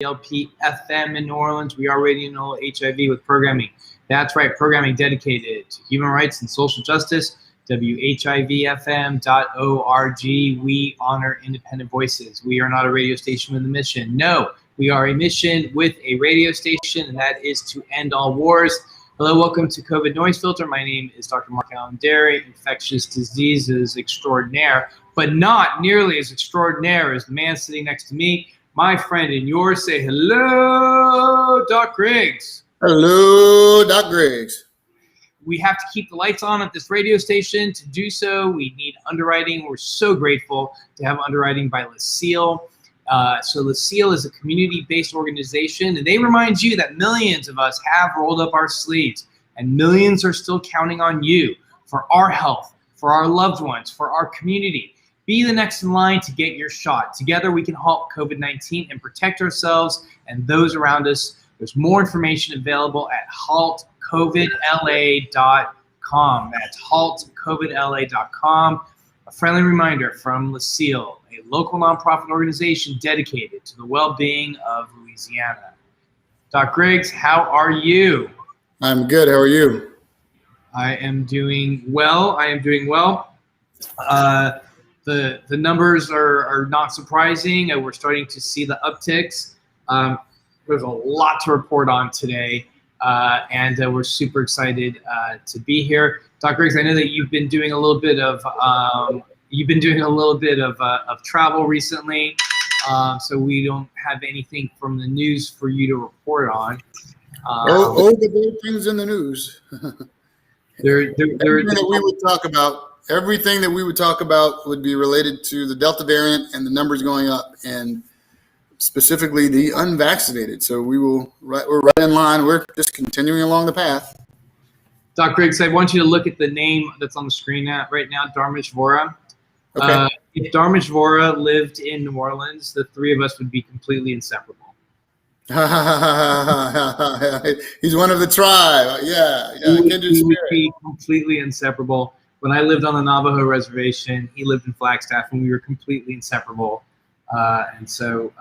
WLP FM in New Orleans. We are Radio Null HIV with programming. That's right, programming dedicated to human rights and social justice. WHIVFM.org. We honor independent voices. We are not a radio station with a mission. No, we are a mission with a radio station, and that is to end all wars. Hello, welcome to COVID Noise Filter. My name is Dr. Mark Allen Derry, infectious diseases extraordinaire, but not nearly as extraordinaire as the man sitting next to me, my friend and yours. Say hello, Doc Griggs. Hello, Doc Griggs. We have to keep the lights on at this radio station. To do so, we need underwriting. We're so grateful to have underwriting by Lucille. So Lucille is a community-based organization, and they remind you that millions of us have rolled up our sleeves, and millions are still counting on you for our health, for our loved ones, for our community. Be the next in line to get your shot. Together, we can halt COVID-19 and protect ourselves and those around us. There's more information available at haltcovidla.com. That's haltcovidla.com. A friendly reminder from Lucille, a local nonprofit organization dedicated to the well-being of Louisiana. Doc Griggs, how are you? I'm good. How are you? I am doing well. The numbers are not surprising. We're starting to see the upticks. There's a lot to report on today, and we're super excited to be here. Doc Griggs, I know that you've been doing a little bit of travel recently, so we don't have anything from the news for you to report on. The big things in the news. Everything that we would talk about would be related to the Delta variant and the numbers going up, and specifically the unvaccinated. So we're right in line. We're just continuing along the path. Doc Griggs, I want you to look at the name that's on the screen right now, Dharmesh Vora. Okay. If Dharmesh Vora lived in New Orleans, the three of us would be completely inseparable. He's one of the tribe. Yeah. We would be completely inseparable. When I lived on the Navajo reservation, he lived in Flagstaff, and we were completely inseparable. And so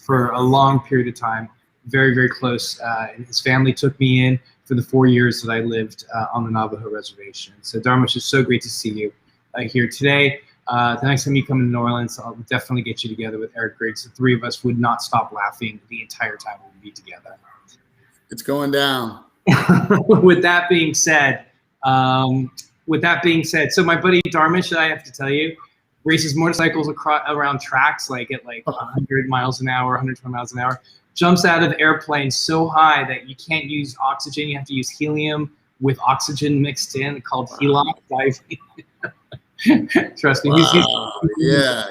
for a long period of time, very, very close. And his family took me in for the 4 years that I lived on the Navajo reservation. So Dharmesh, it's so great to see you here today. The next time you come to New Orleans, I'll definitely get you together with Eric Griggs. The three of us would not stop laughing the entire time we would be together. It's going down. With that being said, so my buddy Dharmesh, I have to tell you, races motorcycles around tracks at 100 miles an hour, 120 miles an hour, jumps out of airplanes so high that you can't use oxygen. You have to use helium with oxygen mixed in, called HELOC diving. Trust me. Wow. Yeah.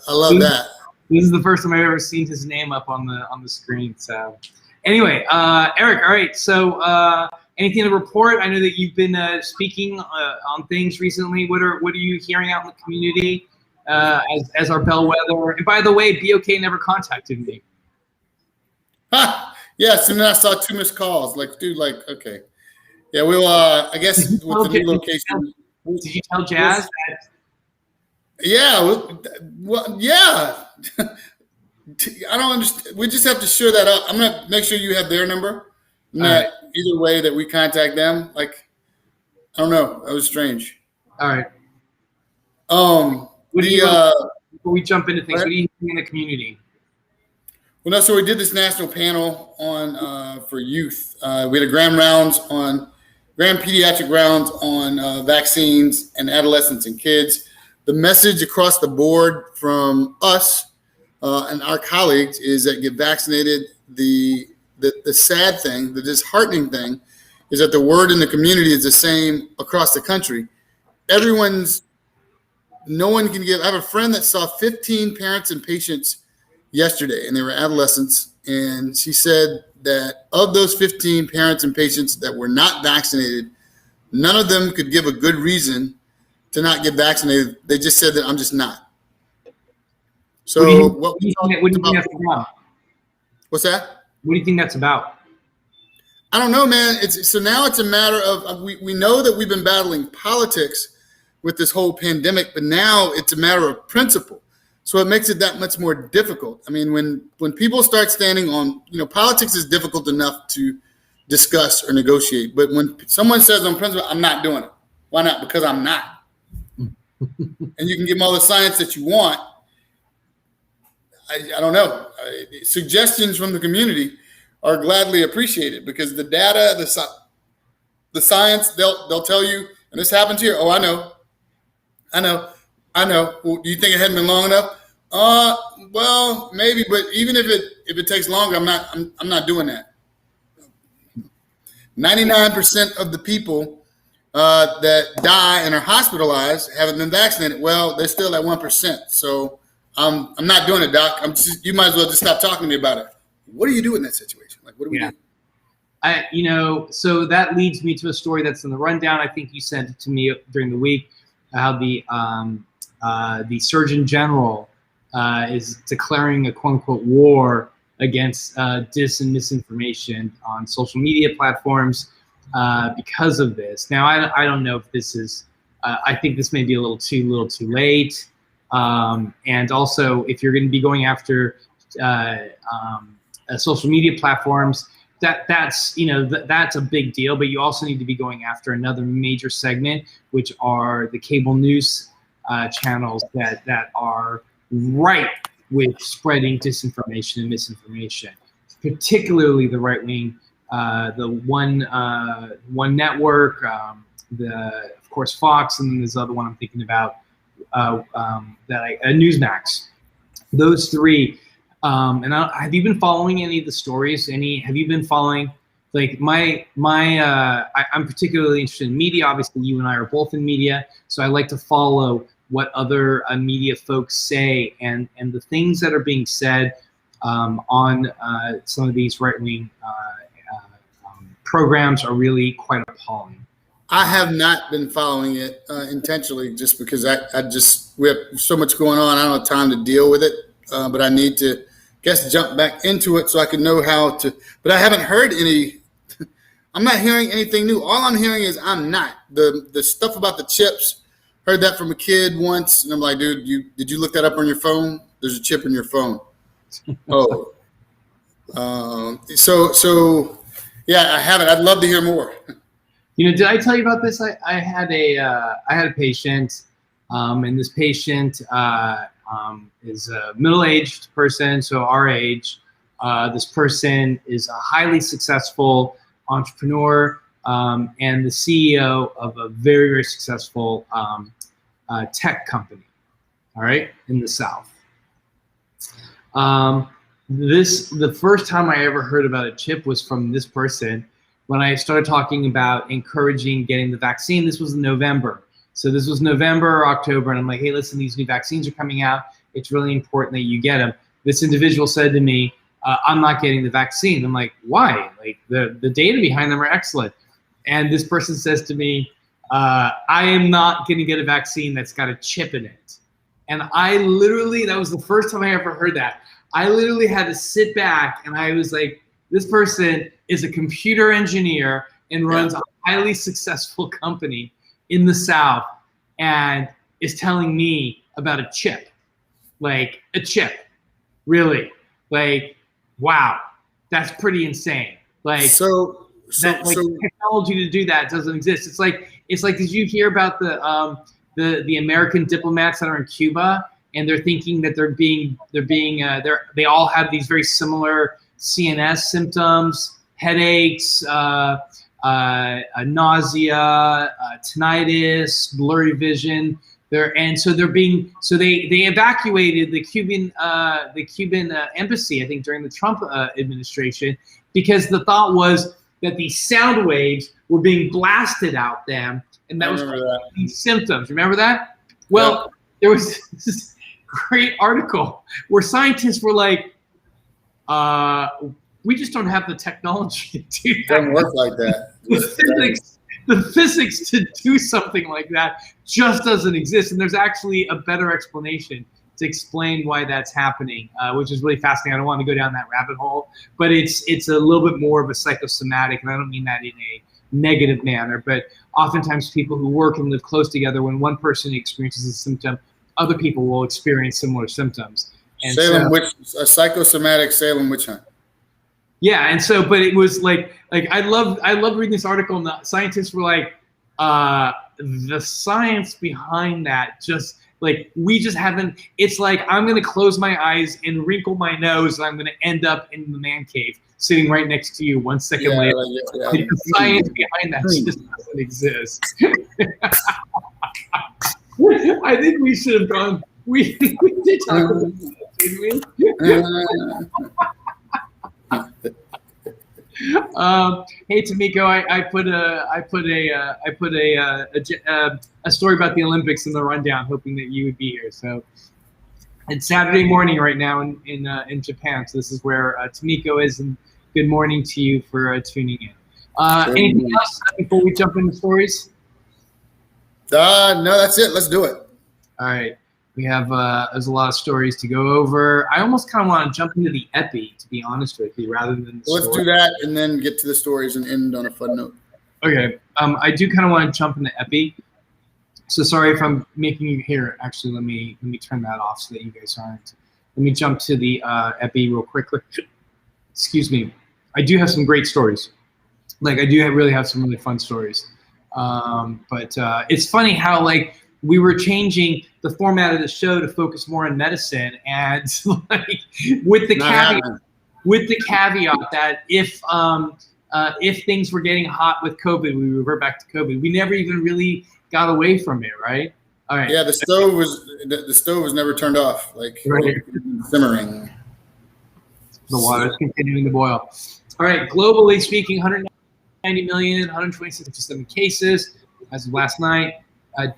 I love that. This is the first time I've ever seen his name up on the screen. So anyway, Eric, all right. So anything to report? I know that you've been speaking on things recently. What are you hearing out in the community as our bellwether? And by the way, BOK never contacted me. Yes, and then I saw 2 missed calls. Okay. Yeah, we'll, I guess with the new location. Did you tell Jazz that? Yeah, yeah. I don't understand. We just have to share that up. I'm going to make sure you have their number. Right. Either way that we contact them. I don't know. That was strange. All right. Before we jump into things, what do you think in the community? Well, no, so we did this national panel on for youth. We had a grand pediatric rounds on vaccines and adolescents and kids. The message across the board from us and our colleagues is that get vaccinated. The sad thing, the disheartening thing, is that the word in the community is the same across the country. No one can give. I have a friend that saw 15 parents and patients yesterday, and they were adolescents, and she said that of those 15 parents and patients that were not vaccinated, none of them could give a good reason to not get vaccinated. They just said that I'm just not. So what do you think that's about? What's that? What do you think that's about? I don't know, man. So now it's a matter of we know that we've been battling politics with this whole pandemic, but now it's a matter of principle. So it makes it that much more difficult. I mean, when people start standing on, politics is difficult enough to discuss or negotiate. But when someone says on principle, I'm not doing it. Why not? Because I'm not. And you can give them all the science that you want. I don't know. Suggestions from the community are gladly appreciated because the data, the science, they'll tell you, and this happens here. Oh, I know. Well, do you think it hadn't been long enough? Well, maybe, but even if it takes longer, I'm not doing that. 99% of the people that die and are hospitalized haven't been vaccinated. Well, they're still at 1%. So I'm not doing it, Doc. You might as well just stop talking to me about it. What do you do in that situation? Like, what do we do? So that leads me to a story that's in the rundown. I think you sent it to me during the week. How the Surgeon General is declaring a quote unquote war against dis and misinformation on social media platforms because of this. Now, I don't know if this is. I think this may be a little too late. And also, if you're going to be going after social media platforms, that's a big deal. But you also need to be going after another major segment, which are the cable news channels that are ripe with spreading disinformation and misinformation, particularly the right wing, the one network, of course Fox, and then there's the other one I'm thinking about, Newsmax. Those three. Have you been following any of the stories? Have you been following? Like I'm particularly interested in media. Obviously, you and I are both in media, so I like to follow what other media folks say, and the things that are being said on some of these right-wing programs are really quite appalling. I have not been following it intentionally, just because we have so much going on. I don't have time to deal with it, but I need to jump back into it so I can know how to. But I haven't heard any. I'm not hearing anything new. All I'm hearing is I'm not. The stuff about the chips. Heard that from a kid once, and I'm like, dude, did you look that up on your phone? There's a chip in your phone. Oh, so yeah, I haven't. I'd love to hear more. Did I tell you about this? I had a patient, and this patient is a middle-aged person, so our age. This person is a highly successful entrepreneur and the CEO of a very, very successful tech company, all right, in the South. The first time I ever heard about a chip was from this person when I started talking about encouraging getting the vaccine. This was in November. So this was November or October, and I'm like, hey, listen, these new vaccines are coming out. It's really important that you get them. This individual said to me, I'm not getting the vaccine. I'm like, why? Like the data behind them are excellent. And this person says to me, I am not going to get a vaccine that's got a chip in it. And I literally, that was the first time I ever heard that. I literally had to sit back and I was like, this person is a computer engineer and runs a highly successful company in the South and is telling me about a chip. Like a chip, really? Like, wow, that's pretty insane. Like, technology to do that doesn't exist. It's like, did you hear about the American diplomats that are in Cuba and they're thinking that they all have these very similar CNS symptoms, headaches, nausea, tinnitus, blurry vision. They evacuated the Cuban embassy, I think, during the Trump administration, because the thought was that these sound waves were being blasted out them, and that was these symptoms. Remember that? Well, there was this great article where scientists were like, we just don't have the technology to do that. Doesn't work like that. The physics to do something like that just doesn't exist. And there's actually a better explanation to explain why that's happening, which is really fascinating. I don't want to go down that rabbit hole, but it's a little bit more of a psychosomatic, and I don't mean that in a negative manner, but oftentimes people who work and live close together, when one person experiences a symptom, other people will experience similar symptoms. And Salem witch, a psychosomatic Salem witch hunt. Yeah, and so, but it was like I loved reading this article, and the scientists were like, the science behind that just like we just haven't. It's like I'm gonna close my eyes and wrinkle my nose, and I'm gonna end up in the man cave, sitting right next to you 1 second later. The science behind that just doesn't exist. I think we should have gone. We did talk about that, didn't we? Hey Tamiko, I put a story about the Olympics in the rundown, hoping that you would be here. So it's Saturday morning right now in Japan. So this is where Tamiko is, and good morning to you for tuning in. Anything else before we jump into stories? No, that's it. Let's do it. All right. We have there's a lot of stories to go over. I almost kind of want to jump into the epi, to be honest with you, rather than the Let's do that and then get to the stories and end on a fun note. Okay. I do kind of want to jump into epi. So sorry if I'm making you here. Actually, let me turn that off so that you guys aren't. Let me jump to the epi real quickly. Excuse me. I do have some great stories. Like I do really have some really fun stories. But it's funny how like we were changing the format of the show to focus more on medicine, and like with the caveat that if things were getting hot with COVID, we revert back to COVID. We never even really got away from it, right? All right. Yeah, the stove was never turned off, like right. Simmering. The water's continuing to boil. All right, globally speaking, 190,127 cases as of last night.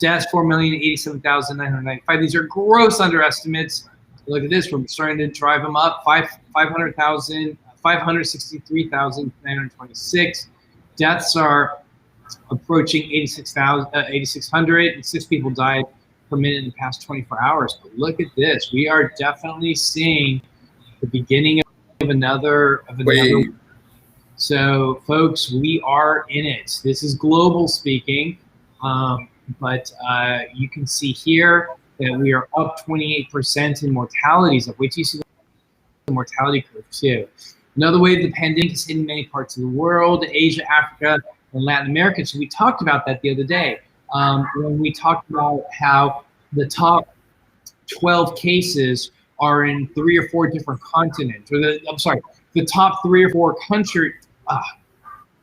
Deaths 4,087,995. These are gross underestimates. Look at this. We're starting to drive them up. 563,926. Deaths are approaching 8,600. And 6 people died per minute in the past 24 hours. But look at this. We are definitely seeing the beginning of another wave. So, folks, we are in it. This is global speaking. But you can see here that we are up 28% in mortalities. Wait till you see the mortality curve too. Another way the pandemic is hitting many parts of the world, Asia, Africa, and Latin America. So we talked about that the other day when we talked about how the top 12 cases are in 3 or 4 different continents. Or the top 3 or 4 countries.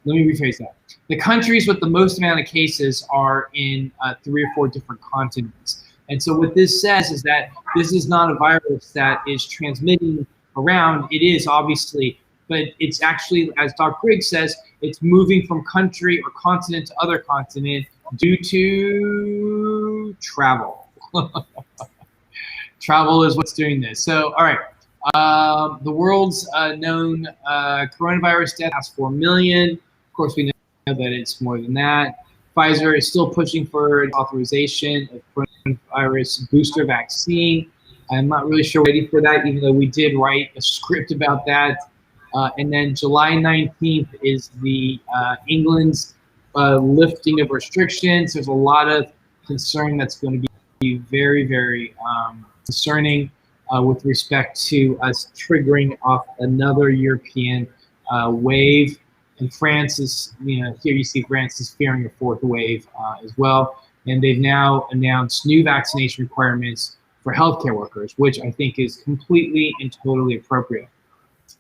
Let me rephrase that. The countries with the most amount of cases are in 3 or 4 different continents. And so what this says is that this is not a virus that is transmitting around. It is, obviously, but it's actually, as Dr. Griggs says, it's moving from country or continent to other continent due to travel. Travel is what's doing this. So, all right. The world's known coronavirus death past 4 million. Of course, we know that it's more than that. Pfizer is still pushing for authorization of coronavirus booster vaccine. I'm not really sure we're ready for that, even though we did write a script about that. And then July 19th is the England's lifting of restrictions. There's a lot of concern that's going to be very, very concerning with respect to us triggering off another European wave. And France is, here you see France is fearing a 4th wave as well. And they've now announced new vaccination requirements for healthcare workers, which I think is completely and totally appropriate.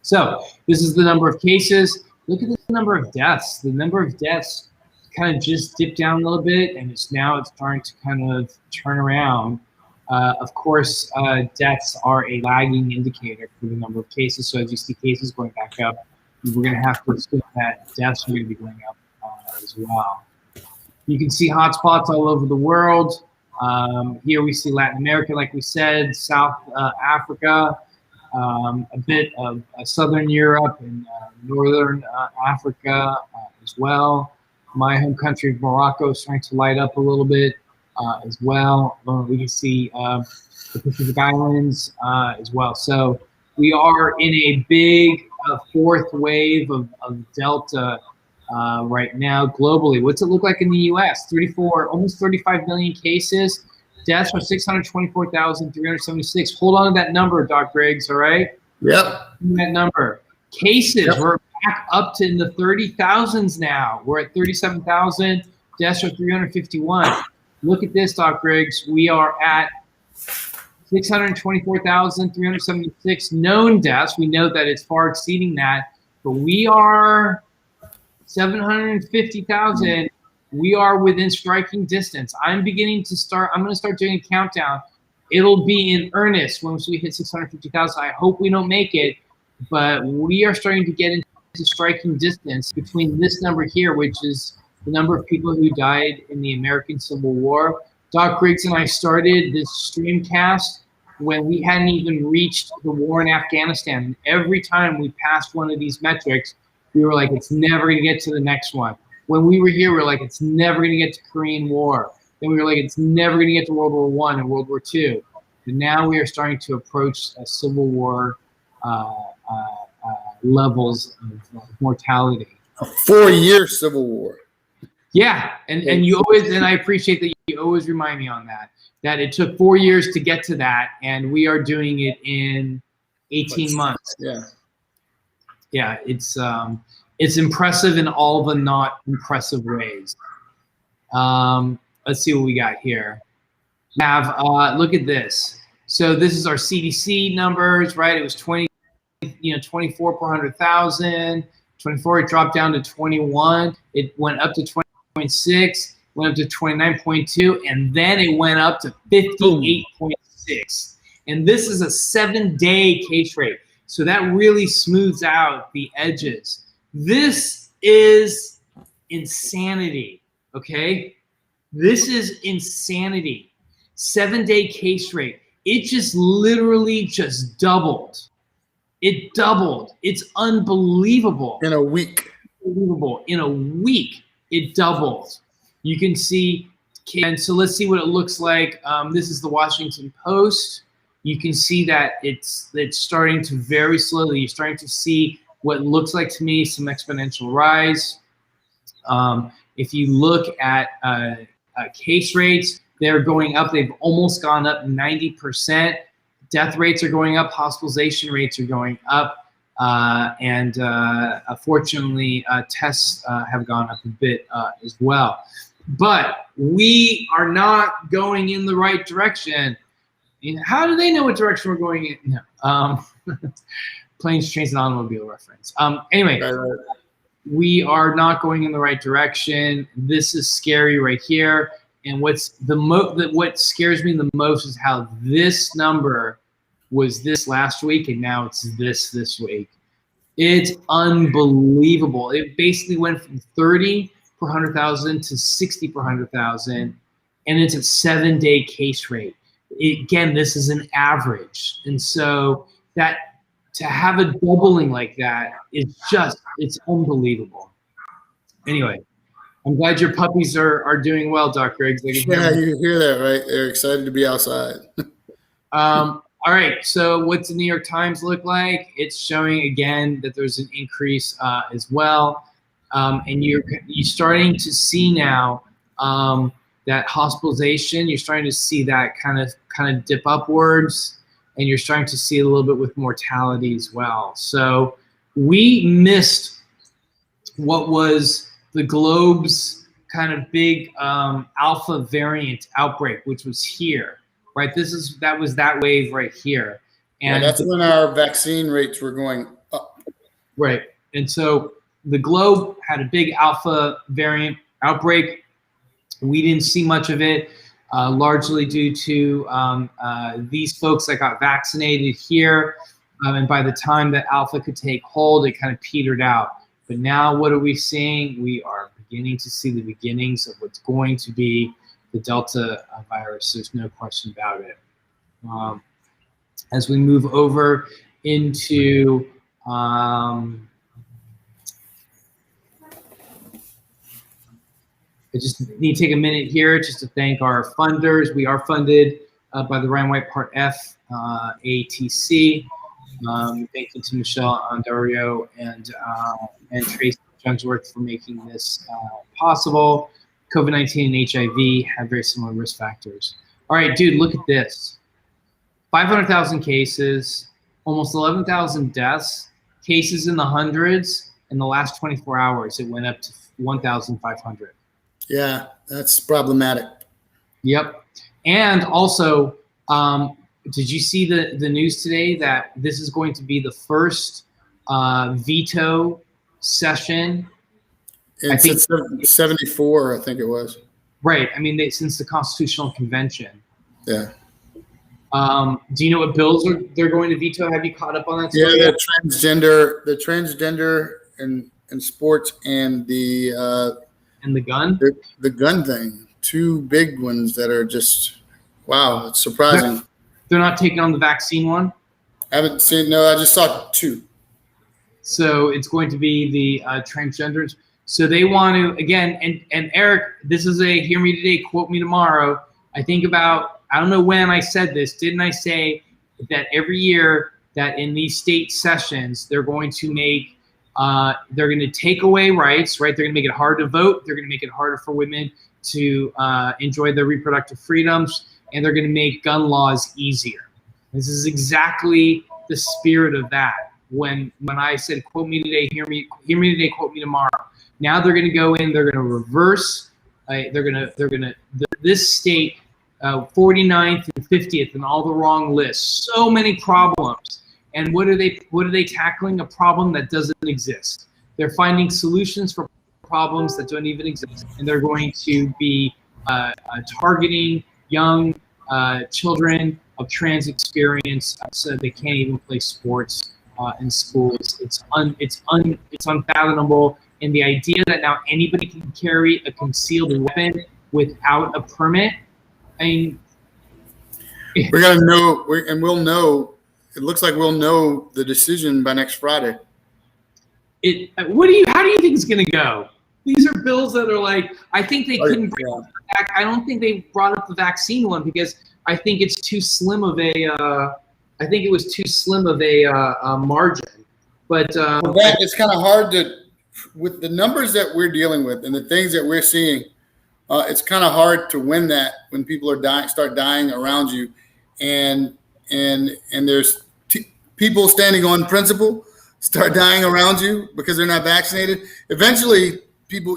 So this is the number of cases. Look at the number of deaths. The number of deaths kind of just dipped down a little bit, and it's starting to kind of turn around. Of course, deaths are a lagging indicator for the number of cases. So as you see cases going back up, we're going to have to assume that deaths are going to be going up as well. You can see hotspots all over the world. Here we see Latin America, like we said, South Africa, a bit of Southern Europe and Northern Africa as well. My home country of Morocco is starting to light up a little bit as well. We can see the Pacific Islands as well. So we are in a big 4th wave of Delta right now globally. What's it look like in the U.S.? 34, almost 35 million cases. Deaths are 624,376. Hold on to that number, Doc Griggs, all right? Yep. That number. Cases, Yep. we're back up to in the 30,000s now. We're at 37,000. Deaths are 351. Look at this, Doc Griggs. We are at 624,376 known deaths. We know that it's far exceeding that, but we are 750,000. We are within striking distance. I'm going to start doing a countdown. It'll be in earnest once we hit 650,000. I hope we don't make it, but we are starting to get into striking distance between this number here, which is the number of people who died in the American Civil War. Doc Griggs and I started this streamcast when we hadn't even reached the war in Afghanistan. Every time we passed one of these metrics, we were like, it's never going to get to the next one. When we were here, we were like, it's never going to get to Korean War. Then we were like, it's never going to get to World War I and World War II. And now we are starting to approach a Civil War levels of mortality. A 4-year Civil War. Yeah, and you always, and I appreciate that you always remind me on that it took 4 years to get to that, and we are doing it in 18 months. Yeah. Yeah, it's impressive in all the not impressive ways. Let's see what we got here. We have look at this. So this is our CDC numbers, right? It was 24 per 100,000. 24, it dropped down to 21. It went up to 20.6, went up to 29.2, and then it went up to 58.6. And this is a 7-day case rate. So that really smooths out the edges. This is insanity, okay? This is insanity. 7-day case rate. It just literally just doubled. It doubled. It's unbelievable. In a week. Unbelievable. In a week, it doubled. You can see, and so let's see what it looks like. This is the Washington Post. You can see that it's starting to very slowly. You're starting to see what looks like to me some exponential rise. If you look at case rates, they're going up. They've almost gone up 90%. Death rates are going up. Hospitalization rates are going up. And fortunately, tests have gone up a bit as well. But we are not going in the right direction. How do they know what direction we're going in? No. Planes, trains, and automobile reference. Anyway, Right. we are not going in the right direction. This is scary right here. And what scares me the most is how this number was this last week, and now it's this week. It's unbelievable. It basically went from 30 per 100,000 to 60 per 100,000, and it's a 7-day case rate. Again, this is an average, and so that to have a doubling like that is it's unbeliable. Anyway, I'm glad your puppies are doing well, Doc Griggs. Yeah, you hear that, right? They're excited to be outside. All right, so what's the New York Times look like? It's showing again that there's an increase as well, and you're starting to see now that hospitalization. You're starting to see that kind of dip upwards, and you're starting to see a little bit with mortality as well. So we missed what was the globe's kind of big alpha variant outbreak, which was here. Right, that was that wave right here, and that's when our vaccine rates were going up. Right, and so the globe had a big alpha variant outbreak. We didn't see much of it, largely due to these folks that got vaccinated here, and by the time that alpha could take hold, it kind of petered out. But now, what are we seeing? We are beginning to see the beginnings of what's going to be the Delta virus. There's no question about it. As we move over into I just need to take a minute here just to thank our funders. We are funded by the Ryan White Part F ATC. Thank you to Michelle Andario and Tracy Jugsworth for making this possible. COVID-19 and HIV have very similar risk factors. All right, dude, look at this. 500,000 cases, almost 11,000 deaths, cases in the hundreds. In the last 24 hours, it went up to 1,500. Yeah, that's problematic. Yep. And also, did you see the news today that this is going to be the first veto session? And since 74, I think it was. Right. I mean, since the Constitutional Convention. Yeah. Do you know what bills they're going to veto? Have you caught up on that? Yeah, the transgender and sports and the gun. The gun thing. Two big ones that are just wow. It's surprising. They're not taking on the vaccine one. I haven't seen. No, I just saw two. So it's going to be the transgenders. So they want to again. And Eric, this is a hear me today, quote me tomorrow. I think about. I don't know when I said this. Didn't I say that every year that in these state sessions they're going to make they're going to take away rights, right? They're going to make it hard to vote. They're going to make it harder for women to enjoy their reproductive freedoms, and they're going to make gun laws easier. This is exactly the spirit of that. When I said, quote me today, hear me today, quote me tomorrow. Now they're going to go in, they're going to reverse, this state, 49th and 50th and all the wrong lists. So many problems. And what are they tackling? A problem that doesn't exist. They're finding solutions for problems that don't even exist. And they're going to be targeting young children of trans experience so they can't even play sports in schools. It's unfathomable. And the idea that now anybody can carry a concealed weapon without a permit, I mean, we're gonna know, and we'll know. It looks like we'll know the decision by next Friday. How do you think it's gonna go? These are bills that are like, I think they couldn't bring it back. I don't think they brought up the vaccine one because I think it's too slim of a. I think it was too slim of a margin. But it's kind of hard to, with the numbers that we're dealing with and the things that we're seeing. It's kind of hard to win that when people are start dying around you, and there's people standing on principle start dying around you because they're not vaccinated. Eventually, people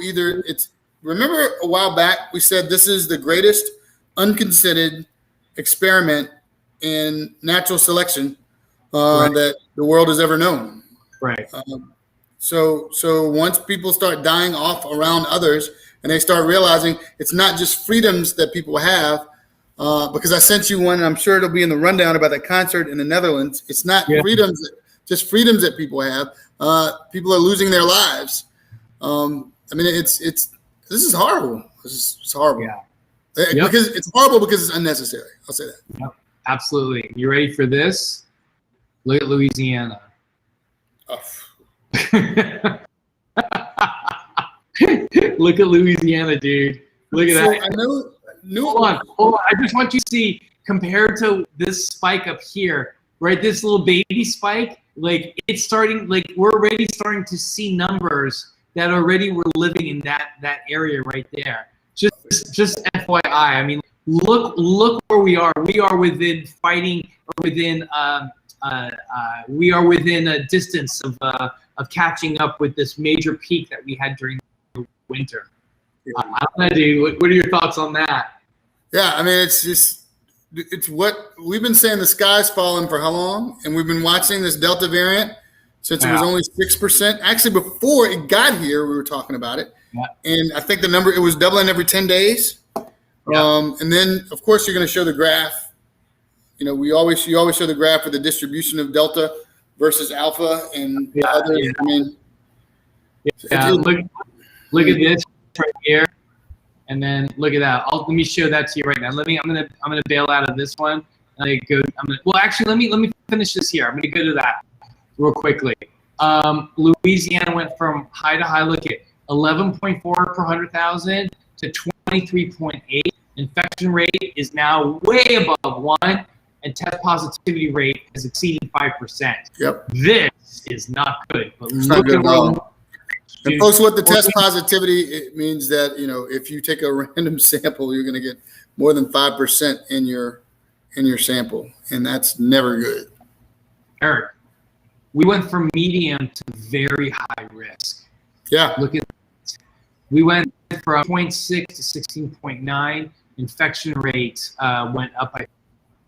remember a while back we said this is the greatest unconsidered experiment in natural selection that the world has ever known. Right. So once people start dying off around others. And they start realizing it's not just freedoms that people have, because I sent you one, and I'm sure it'll be in the rundown about that concert in the Netherlands. It's not freedoms, just freedoms that people have. People are losing their lives. I mean, this is horrible. It's horrible. Yeah. Because it's horrible because it's unnecessary. I'll say that. Yep. Absolutely. You ready for this? Look at Louisiana. Oh. Look at Louisiana, dude. Look at that. I know. Hold on. I just want you to see, compared to this spike up here, right? This little baby spike, like it's starting, like we're already starting to see numbers that already we're living in that area right there. Just FYI. I mean, look where we are. We are within fighting, or within we are within a distance of catching up with this major peak that we had during winter. I don't know, dude. What are your thoughts on that? Yeah, I mean, it's what we've been saying. The sky's falling for how long? And we've been watching this Delta variant since it was only 6%. Actually, before it got here, we were talking about it. Yeah. And I think it was doubling every 10 days. Yeah. And then, of course, you're going to show the graph. You know, you always show the graph of the distribution of Delta versus Alpha and others. Yeah. I mean, look at this right here, and then look at that. Let me show that to you right now. I'm gonna bail out of this one. Actually, let me finish this here. I'm gonna go to that real quickly. Louisiana went from high to high. Look at 11.4 per 100,000 to 23.8. Infection rate is now way above 1, and test positivity rate has exceeded 5%. Yep. This is not good. But it's not good at all. And folks, what the test positivity, it means that, you know, if you take a random sample, you're going to get more than 5% in your sample, and that's never good. Eric, we went from medium to very high risk. Yeah. Look at that. We went from 0.6 to 16.9. Infection rate went up by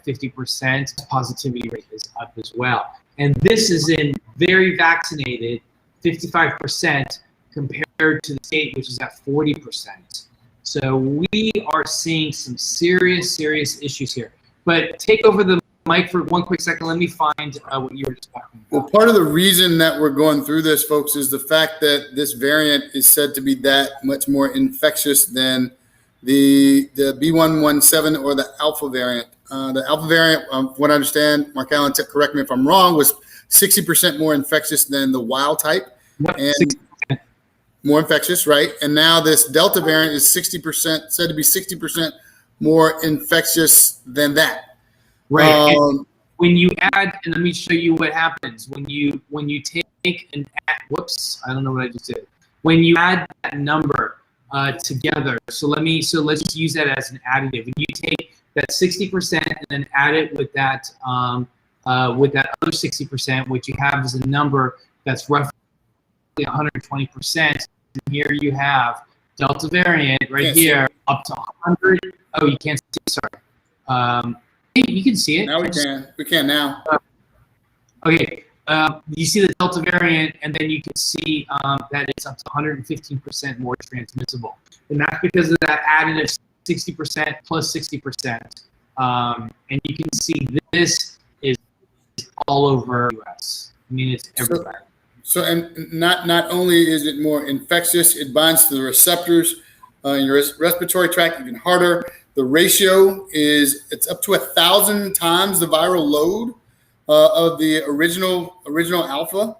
50%. Positivity rate is up as well. And this is in very vaccinated, 55%, compared to the state, which is at 40%. So we are seeing some serious issues here. But take over the mic for one quick second. Let me find what you were just talking about. Well, part of the reason that we're going through this, folks, is the fact that this variant is said to be that much more infectious than the B117 or the Alpha variant. The Alpha variant, what I understand, Mark Allen, correct me if I'm wrong, was 60% more infectious than the wild type. Yep, and 60%. More infectious, right? And now this Delta variant is 60%, said to be 60% more infectious than that. Right. When you add, and let me show you what happens when you take an whoops, I don't know what I just did. When you add that number together, so let's just use that as an additive. When you take that 60% and then add it with that other 60%, what you have is a number that's roughly 120%. And here you have Delta variant right here up to 100. Oh, you can't see. Sorry. You can see it. Now we can. We can now. Okay. You see the Delta variant, and then you can see that it's up to 115% more transmissible. And that's because of that additive 60% plus 60%. And you can see this is all over the U.S. I mean, it's everywhere. So and not only is it more infectious, it binds to the receptors in your respiratory tract even harder. The ratio it's up to 1,000 times the viral load of the original Alpha,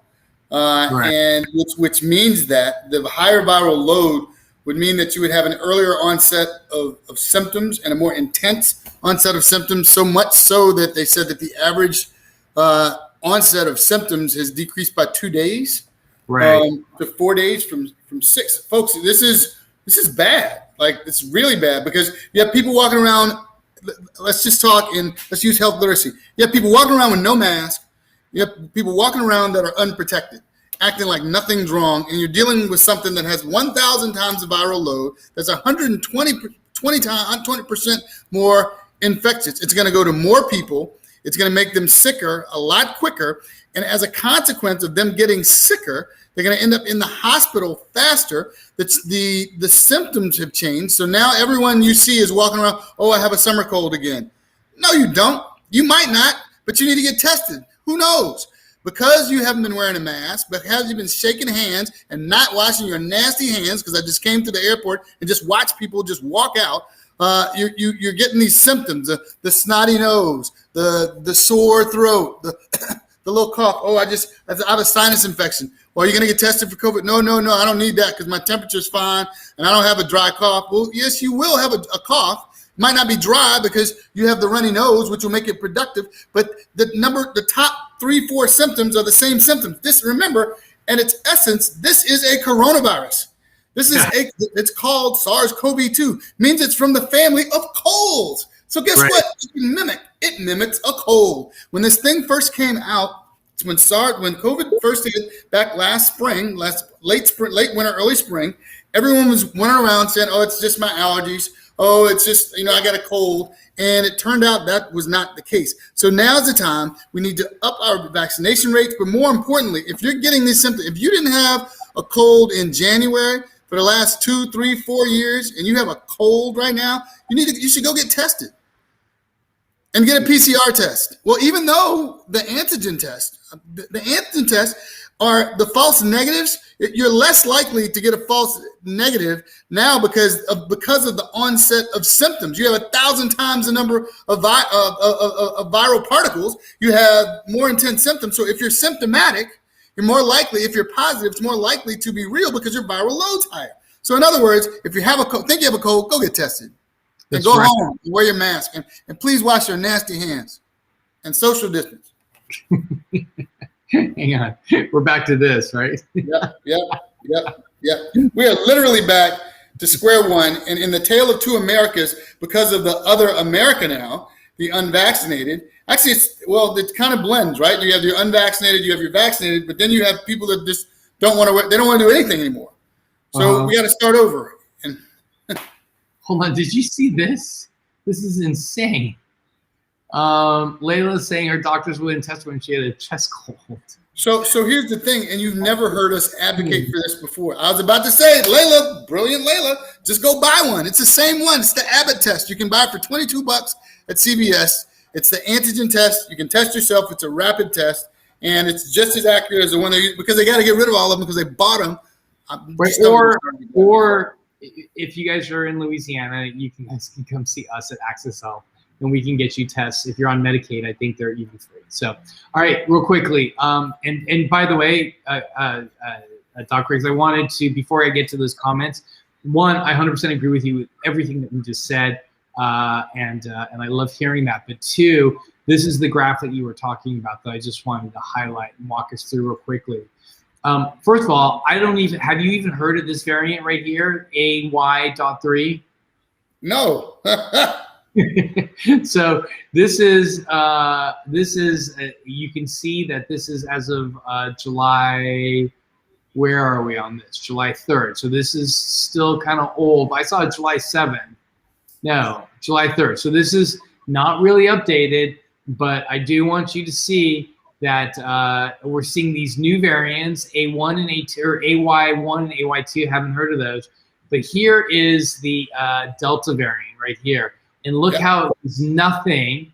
Right. and which means that the higher viral load would mean that you would have an earlier onset of symptoms and a more intense onset of symptoms, so much so that they said that the average onset of symptoms has decreased by 2 days, Right. to 4 days from 6. Folks, this is bad. Like, it's really bad, because you have people walking around. Let's just talk and let's use health literacy. You have people walking around with no mask. You have people walking around that are unprotected, acting like nothing's wrong, and you're dealing with something that has 1,000 times the viral load, that's 20% more infectious. It's going to go to more people. It's going to make them sicker a lot quicker. And as a consequence of them getting sicker, they're going to end up in the hospital faster. The symptoms have changed. So now everyone you see is walking around, oh, I have a summer cold again. No, you don't. You might not, but you need to get tested. Who knows? Because you haven't been wearing a mask, because you've been shaking hands and not washing your nasty hands, because I just came to the airport and just watched people just walk out, you're getting these symptoms, the snotty nose, the sore throat, the little cough. Oh, I have a sinus infection. Well, are you going to get tested for COVID? No, I don't need that because my temperature's fine and I don't have a dry cough. Well, yes, you will have a cough. It might not be dry because you have the runny nose, which will make it productive. But the top 3-4 symptoms are the same symptoms. Remember, in its essence, this is a coronavirus. It's called SARS-CoV-2. Means it's from the family of colds. So guess what? It mimics a cold. When this thing first came out, when COVID first hit back last late winter, early spring, everyone was went around saying, "Oh, it's just my allergies. Oh, it's just I got a cold." And it turned out that was not the case. So now's the time we need to up our vaccination rates. But more importantly, if you're getting these symptoms, if you didn't have a cold in January for the last 2, 3, 4 years, and you have a cold right now, you should go get tested and get a PCR test. Well, even though the antigen test are the false negatives, you're less likely to get a false negative now because of the onset of symptoms. You have 1,000 times the number of viral particles. You have more intense symptoms. So if you're symptomatic, you're more likely. If you're positive, it's more likely to be real because your viral load's higher. So in other words, if you have think you have a cold, go get tested. And go home and wear your mask. And please wash your nasty hands and social distance. Hang on. We're back to this, right? Yep. We are literally back to square one. And in the tale of two Americas, because of the other America now, the unvaccinated, actually, it kind of blends, right? You have your unvaccinated, you have your vaccinated, but then you have people that just don't want to do anything anymore. So we got to start over. And hold on, did you see this? This is insane. Layla's saying her doctors wouldn't test when she had a chest cold. So here's the thing, and you've never heard us advocate for this before. I was about to say, Layla, brilliant Layla, just go buy one. It's the same one. It's the Abbott test. You can buy it for $22 at CVS. It's the antigen test. You can test yourself. It's a rapid test, and it's just as accurate as the one they use because they got to get rid of all of them because they bought them. Right. Or if you guys are in Louisiana, you guys can come see us at Access Health, and we can get you tests. If you're on Medicaid, I think they're even free. So, all right, real quickly. And by the way, Doc Riggs, I wanted to, before I get to those comments, one, I 100% agree with you with everything that you just said, and I love hearing that. But two, this is the graph that you were talking about that I just wanted to highlight and walk us through real quickly. First of all, have you even heard of this variant right here, AY.3? No. So this is you can see that this is as of July. Where are we on this? July 3rd. So this is still kind of old. I saw it July 7th. No, July 3rd. So this is not really updated, but I do want you to see that we're seeing these new variants, A1 and A2, or AY1 and AY2. Haven't heard of those, but here is the Delta variant right here. And look how it was nothing.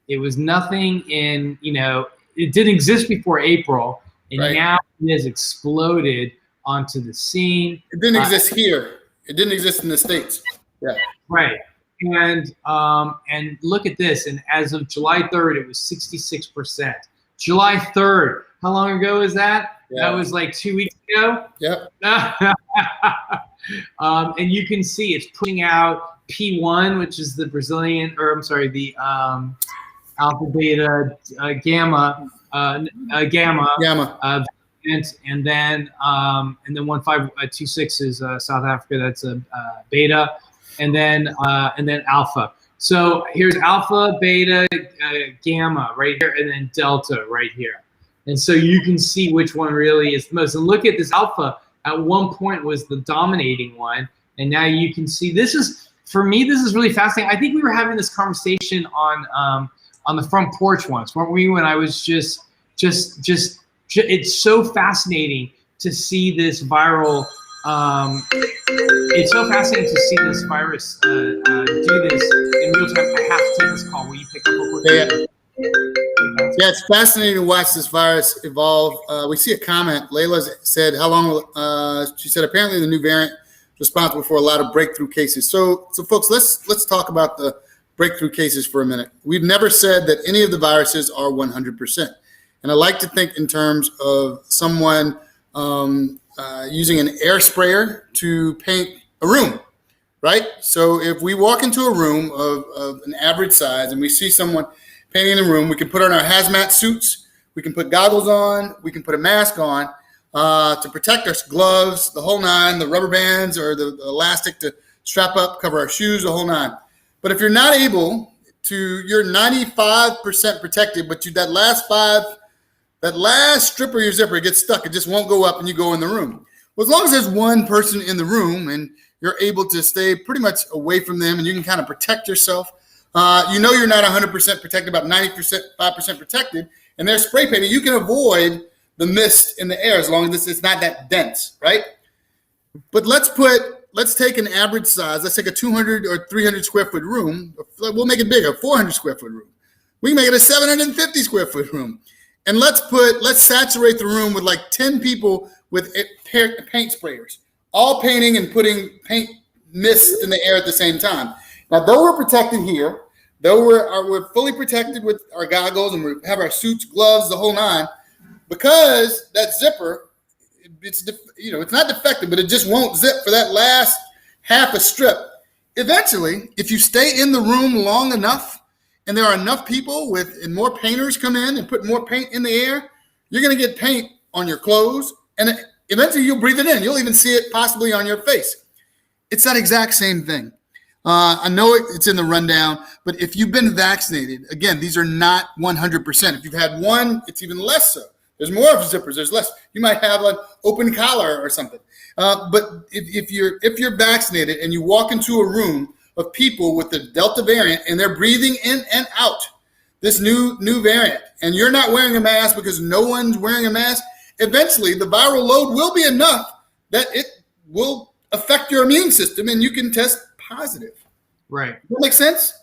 It was nothing in, it didn't exist before April. And now it has exploded onto the scene. It didn't exist here. It didn't exist in the States. Yeah. Right. And look at this. And as of July 3rd, it was 66%. July 3rd. How long ago is that? Yeah. That was like 2 weeks ago. Yep. And you can see it's putting out P1, which is the Brazilian, the alpha, beta, gamma, and then 1526 is South Africa. That's a beta, and then alpha. So here's alpha, beta, gamma right here, and then delta right here. And so you can see which one really is the most. And look at this alpha. At one point was the dominating one, and now you can see this is. For me, this is really fascinating. I think we were having this conversation on the front porch once, weren't we? When I was just it's so fascinating to see this viral. It's so fascinating to see this virus do this in real time. I have to take this call. Will you pick up real quick? Yeah, it's fascinating to watch this virus evolve. We see a comment. Layla said, "How long?" She said, "Apparently, the new variant." Responsible for a lot of breakthrough cases. So folks, let's talk about the breakthrough cases for a minute. We've never said that any of the viruses are 100%. And I like to think in terms of someone using an air sprayer to paint a room, right? So if we walk into a room of an average size and we see someone painting the room, we can put on our hazmat suits, we can put goggles on, we can put a mask on, to protect us, gloves, the whole nine, the rubber bands or the elastic to strap up, cover our shoes, the whole nine. But if you're not able to, you're 95% protected, but that last strip of your zipper gets stuck. It just won't go up and you go in the room. Well, as long as there's one person in the room and you're able to stay pretty much away from them and you can kind of protect yourself, you're not 100% protected, about 95% protected, and they're spray painting. You can avoid the mist in the air as long as it's not that dense, right? But let's take an average size. Let's take a 200 or 300 square foot room. We'll make it bigger, 400 square foot room. We can make it a 750 square foot room. And let's saturate the room with like 10 people with paint sprayers, all painting and putting paint mist in the air at the same time. Now, though we're protected here, though we're fully protected with our goggles and we have our suits, gloves, the whole nine, because that zipper, it's not defective, but it just won't zip for that last half a strip. Eventually, if you stay in the room long enough and there are enough people and more painters come in and put more paint in the air, you're going to get paint on your clothes, and eventually you'll breathe it in. You'll even see it possibly on your face. It's that exact same thing. I know it's in the rundown, but if you've been vaccinated, again, these are not 100%. If you've had one, it's even less so. There's more zippers. There's less. You might have an open collar or something. But if you're vaccinated and you walk into a room of people with the Delta variant and they're breathing in and out this new variant, and you're not wearing a mask because no one's wearing a mask, eventually the viral load will be enough that it will affect your immune system and you can test positive. Right. Does that make sense?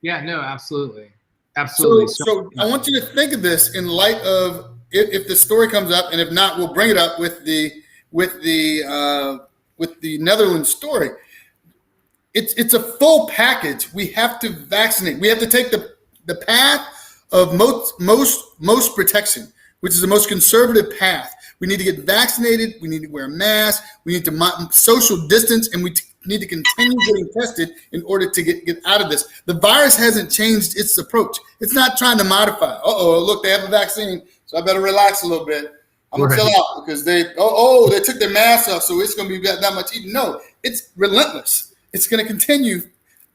Yeah, no, absolutely. Absolutely. So I want you to think of this in light of if the story comes up, and if not, we'll bring it up with the Netherlands story. It's a full package. We have to vaccinate. We have to take the path of most protection, which is the most conservative path. We need to get vaccinated. We need to wear masks. We need to social distance, and we need to continue getting tested in order to get out of this. The virus hasn't changed its approach. It's not trying to modify. Look, they have a vaccine, so I better relax a little bit. I'm gonna chill out because they took their mask off, so it's gonna be that much eating. No, it's relentless. It's gonna continue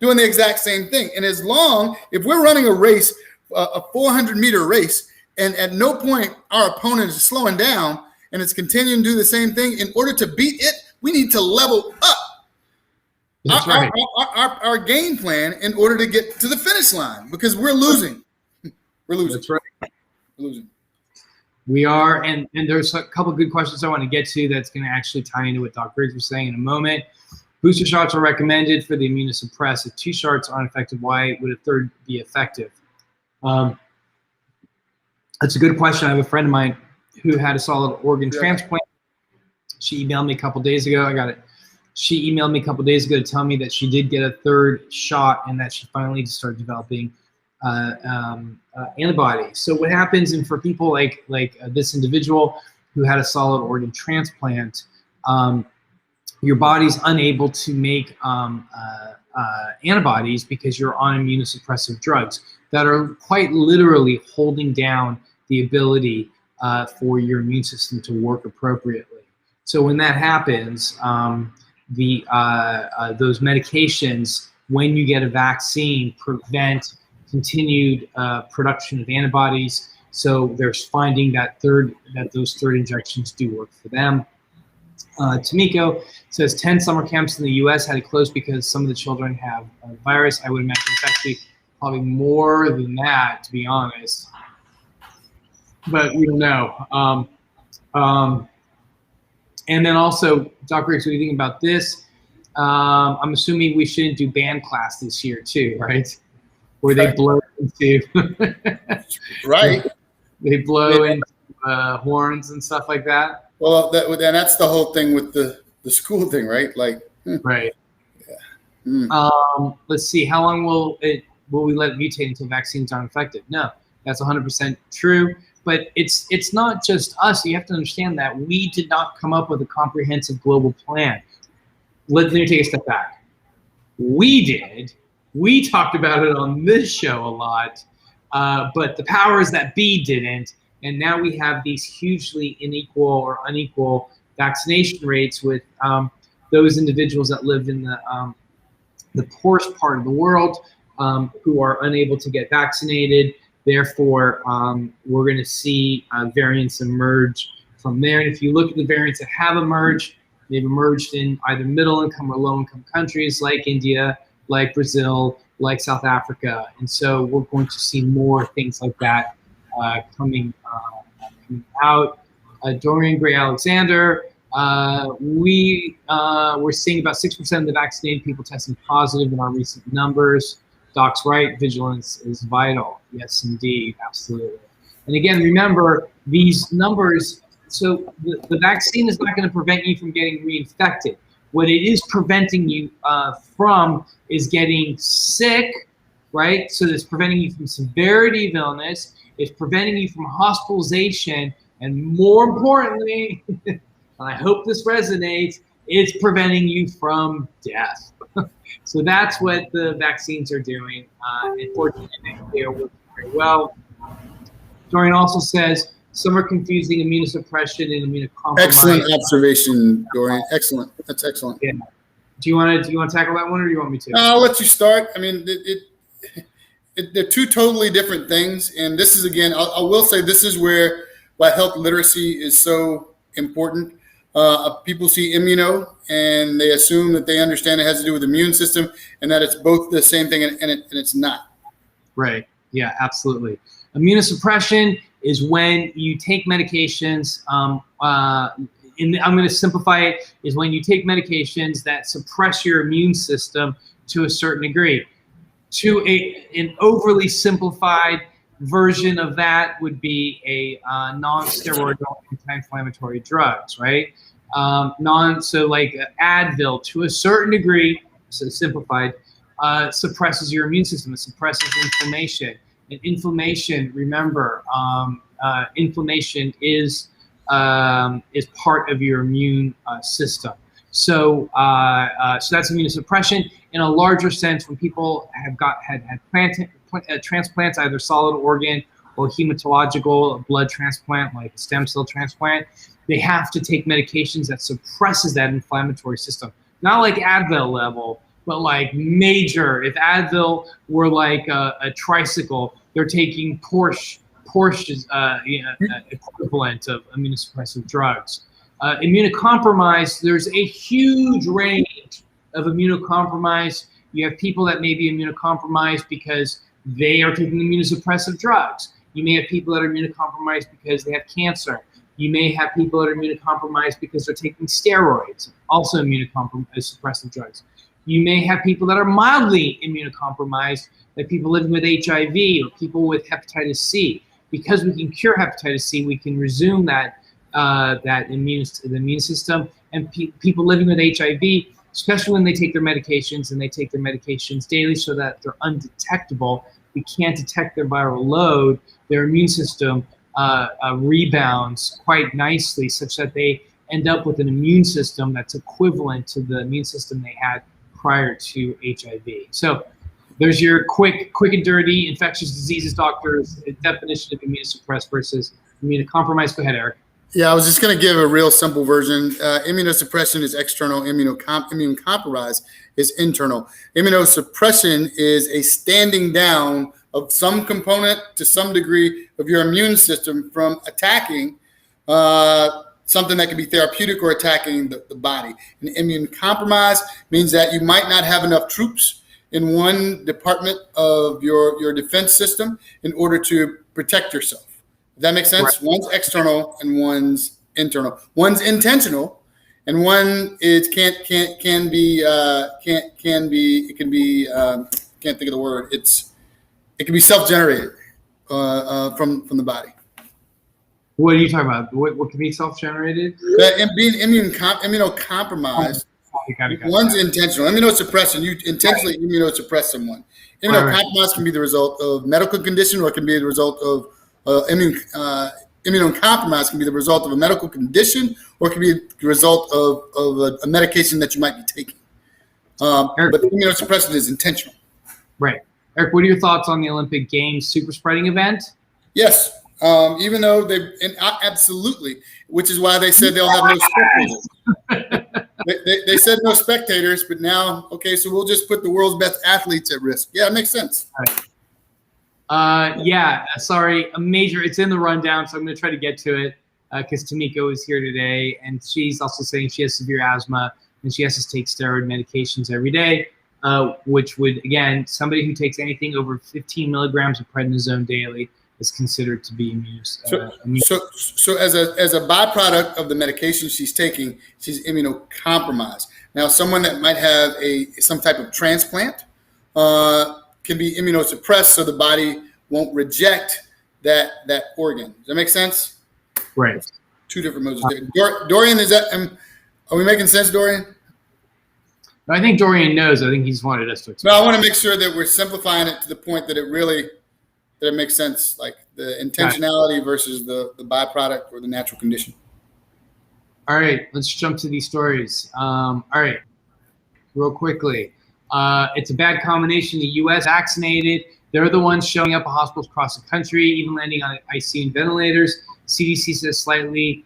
doing the exact same thing. And as long, if we're running a race, a 400-meter race, and at no point our opponent is slowing down and it's continuing to do the same thing, in order to beat it, we need to level up our game plan in order to get to the finish line, because we're losing. We're losing. That's right. We're losing. We are, and there's a couple of good questions I want to get to that's going to actually tie into what Dr. Briggs was saying in a moment. Booster shots are recommended for the immunosuppressed. If 2 shots aren't effective, why would a third be effective? That's a good question. I have a friend of mine who had a solid organ transplant. She emailed me a couple days ago. I got it. She emailed me a couple days ago to tell me that she did get a 3rd shot and that she finally just started developing antibodies. So what happens, and for people like this individual who had a solid organ transplant, your body's unable to make antibodies because you're on immunosuppressive drugs that are quite literally holding down the ability for your immune system to work appropriately. So when that happens, those medications, when you get a vaccine, prevent continued production of antibodies. So there's finding that those 3rd injections do work for them. Tamiko says 10 summer camps in the U.S. had to close because some of the children have a virus. I would imagine it's actually probably more than that, to be honest. But we don't know. And then also, Dr. Riggs, what do you think about this? I'm assuming we shouldn't do band class this year too, right? Where they blow into right. They blow into horns and stuff like that. Well, that's the whole thing with the school thing, right? Like, right. Yeah. Let's see. How long will we let it mutate until vaccines aren't effective? No, that's 100% true. But it's not just us. You have to understand that we did not come up with a comprehensive global plan. Let me take a step back. We did. We talked about it on this show a lot, but the powers that be didn't. And now we have these hugely unequal or unequal vaccination rates with those individuals that live in the poorest part of the world who are unable to get vaccinated. Therefore, we're going to see variants emerge from there. And if you look at the variants that have emerged, they've emerged in either middle-income or low-income countries like India, like Brazil, like South Africa. And so we're going to see more things like that coming out. Dorian Gray Alexander, we're seeing about 6% of the vaccinated people testing positive in our recent numbers. Doc's right, vigilance is vital. Yes, indeed, absolutely. And again, remember these numbers, so the vaccine is not going to prevent you from getting reinfected. What it is preventing you from is getting sick, right? So it's preventing you from severity of illness. It's preventing you from hospitalization. And more importantly, and I hope this resonates, it's preventing you from death. So that's what the vaccines are doing. And fortunately, they are working very well. Dorian also says, some are confusing immunosuppression and immunocompromise. Excellent observation, Dorian. Excellent. That's excellent. Yeah. Do you want to tackle that one, or do you want me to? I'll let you start. I mean, they're two totally different things, and this is, again, I will say this is why health literacy is so important. People see immuno and they assume that they understand it has to do with the immune system and that it's both the same thing, and it's not. Right. Yeah, absolutely. Immunosuppression is when you take medications. I'm going to simplify it. Is when you take medications that suppress your immune system to a certain degree. To an overly simplified version of that would be a non-steroidal anti-inflammatory drugs, right? So like Advil, to a certain degree, so simplified, suppresses your immune system. It suppresses inflammation. And inflammation, remember, inflammation is part of your immune system. So that's immunosuppression. In a larger sense, when people have had transplants, either solid organ or hematological blood transplant, like a stem cell transplant, they have to take medications that suppresses that inflammatory system. Not like Advil level, but like major. If Advil were like a tricycle, they're taking Porsche's equivalent of immunosuppressive drugs. Immunocompromised, there's a huge range of immunocompromised. You have people that may be immunocompromised because they are taking immunosuppressive drugs. You may have people that are immunocompromised because they have cancer. You may have people that are immunocompromised because they're taking steroids, also immunocompromissive drugs. You may have people that are mildly immunocompromised, like people living with HIV or people with hepatitis C. Because we can cure hepatitis C, we can resume the immune system. And people living with HIV, especially when they take their medications and they take their medications daily so that they're undetectable, we can't detect their viral load, their immune system rebounds quite nicely such that they end up with an immune system that's equivalent to the immune system they had prior to HIV. So there's your quick and dirty infectious diseases doctor's definition of immunosuppressed versus immunocompromised. Go ahead, Eric. Yeah, I was just going to give a real simple version. Immunosuppression is external. Immunocompromised is internal. Immunosuppression is a standing down of some component to some degree of your immune system from attacking something that can be therapeutic or attacking the body. And immunocompromised means that you might not have enough troops in one department of your defense system in order to protect yourself. Does that make sense? Right. One's external and one's internal. One's intentional, and one is can't think of the word. It can be self-generated from the body. What are you talking about? What can be self-generated? Being immunocompromised. One's intentional. Immunosuppression, you intentionally immunosuppress someone. Immunocompromised can be the result of medical condition, or it can be the result of immunocompromised can be the result of a medical condition, or it can be the result of a medication that you might be taking. But immunosuppression is intentional. Right. Eric, what are your thoughts on the Olympic Games super spreading event? Yes. Even though absolutely, which is why they said they'll have no spectators. They said no spectators, but now, okay, so we'll just put the world's best athletes at risk. Yeah, it makes sense. Sorry, it's in the rundown, so I'm going to try to get to it because Tamiko is here today, and she's also saying she has severe asthma and she has to take steroid medications every day, which would, again, somebody who takes anything over 15 milligrams of prednisone daily is considered to be immune. So as a byproduct of the medication she's taking, she's immunocompromised. Now, someone that might have some type of transplant can be immunosuppressed, so the body won't reject that organ. Does that make sense? Right. Two different modes. Dorian, are we making sense, Dorian? I think Dorian knows. I think he just wanted us to explain. No, I want to make sure that we're simplifying it to the point that it makes sense, like the intentionality versus the byproduct or the natural condition. All right, let's jump to these stories. All right, real quickly. It's a bad combination. The U.S. vaccinated. They're the ones showing up at hospitals across the country, even landing on ICU and ventilators. CDC says slightly